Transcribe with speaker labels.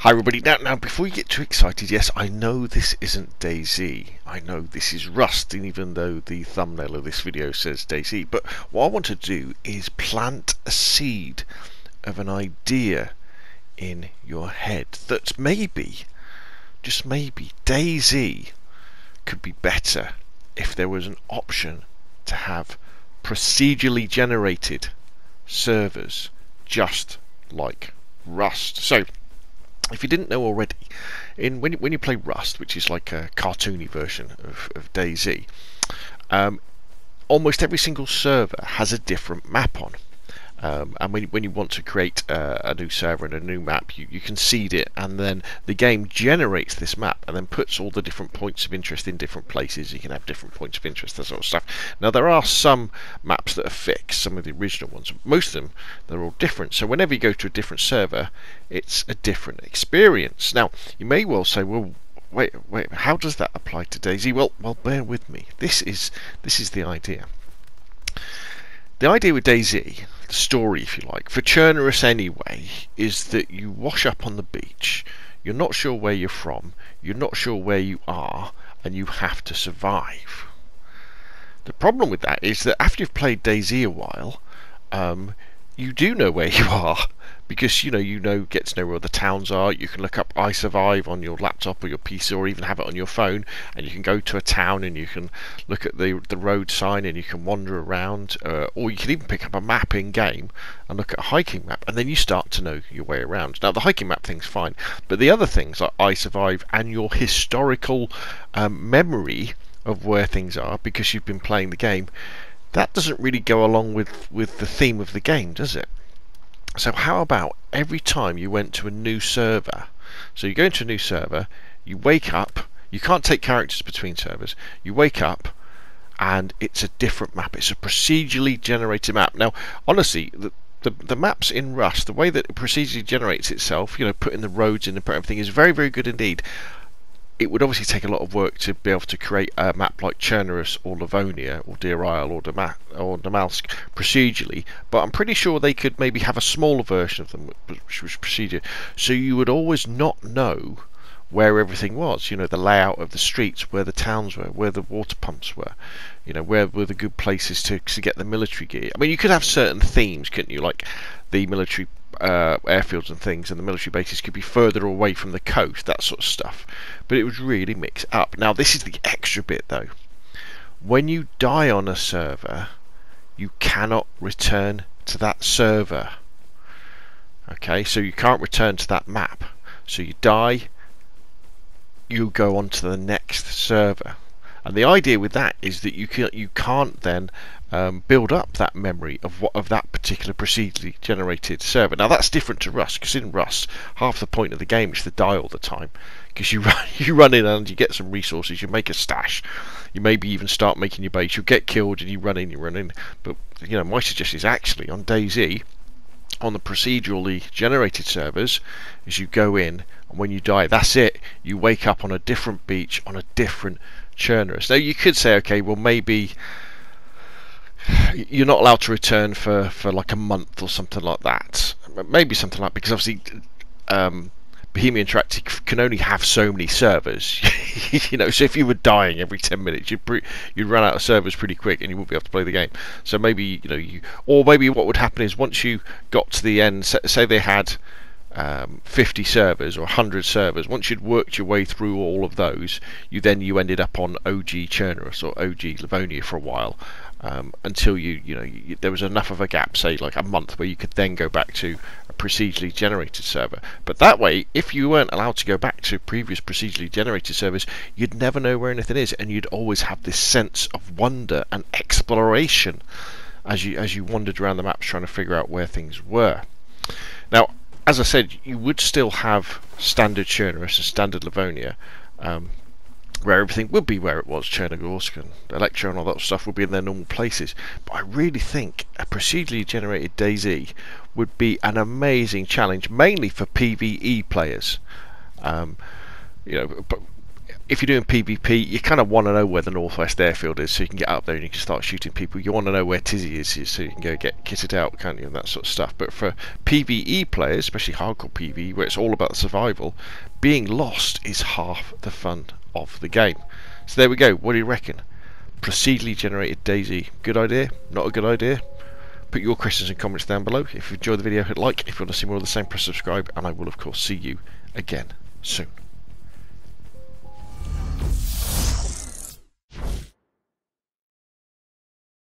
Speaker 1: Hi everybody, now before you get too excited, yes, I know this isn't DayZ, I know this is Rust, and even though the thumbnail of this video says DayZ, but what I want to do is plant a seed of an idea in your head that maybe, just maybe, DayZ could be better if there was an option to have procedurally generated servers just like Rust. So if you didn't know already, when you play Rust, which is like a cartoony version of DayZ, almost every single server has a different map on. And when you want to create a new server and a new map, you can seed it, and then the game generates this map and then puts all the different points of interest in different places. You can have different points of interest, that sort of stuff. Now there are some maps that are fixed, some of the original ones. Most of them, they're all different. So whenever you go to a different server, it's a different experience. Now you may well say, well, wait, how does that apply to DayZ? Well, bear with me. This is the idea. The idea with DayZ, the story if you like, for Churnerus anyway, is that you wash up on the beach, you're not sure where you're from, you're not sure where you are, and you have to survive. The problem with that is that after you've played DayZ a while, you do know where you are, because you get to know where the towns are. You can look up Izurvive on your laptop or your PC, or even have it on your phone, and you can go to a town and you can look at the road sign and you can wander around, or you can even pick up a map in game and look at a hiking map, and then you start to know your way around. Now the hiking map thing's fine, but the other things like Izurvive and your historical memory of where things are because you've been playing the game, that doesn't really go along with the theme of the game, does it? So how about every time you went to a new server, so you go into a new server, you wake up, you can't take characters between servers, you wake up and it's a different map, it's a procedurally generated map. Now honestly, the maps in Rust, the way that it procedurally generates itself, putting the roads in and putting everything, is very, very good indeed. It would obviously take a lot of work to be able to create a map like Churnerus or Livonia or Deer Isle or Damalsk procedurally, but I'm pretty sure they could maybe have a smaller version of them which was procedure, so you would always not know where everything was, the layout of the streets, where the towns were, where the water pumps were, where were the good places to get the military gear. I mean, you could have certain themes, couldn't you, like the military airfields and things, and the military bases could be further away from the coast, that sort of stuff, but it would really mix it up. Now this is the extra bit though. When you die on a server, you cannot return to that server. Okay, so you can't return to that map. So you die, you go on to the next server, and the idea with that is that you can't then build up that memory of that particular procedurally generated server. Now that's different to Rust, because in Rust half the point of the game is to die all the time, because you run in and you get some resources, you make a stash, you maybe even start making your base, you'll get killed and you run in. But my suggestion is actually on DayZ, on the procedurally generated servers, is you go in, and when you die, that's it, you wake up on a different beach on a different Churnerus. Now you could say, okay, well maybe you're not allowed to return for like a month or something like that, maybe something like, because obviously Bohemia Interactive can only have so many servers. So if you were dying every 10 minutes, you'd run out of servers pretty quick and you wouldn't be able to play the game. So maybe or maybe what would happen is, once you got to the end, say they had 50 servers or 100 servers, once you'd worked your way through all of those, you ended up on OG Churnerus or OG Livonia for a while, until there was enough of a gap, say like a month, where you could then go back to a procedurally generated server. But that way, if you weren't allowed to go back to previous procedurally generated servers, you'd never know where anything is, and you'd always have this sense of wonder and exploration as you wandered around the maps trying to figure out where things were. Now, as I said, you would still have standard Churnerus and standard Livonia, where everything would be where it was. Chernogorsk and Electro and all that stuff would be in their normal places. But I really think a procedurally generated DayZ would be an amazing challenge, mainly for PvE players. If you're doing PvP, you kind of want to know where the Northwest Airfield is so you can get up there and you can start shooting people. You want to know where Tizzy is so you can go get kitted out, can't you, and that sort of stuff. But for PvE players, especially hardcore PvE, where it's all about survival, being lost is half the fun of the game. So there we go. What do you reckon? Procedurally generated DayZ, good idea? Not a good idea? Put your questions and comments down below. If you enjoyed the video, hit like. If you want to see more of the same, press subscribe, and I will of course see you again soon.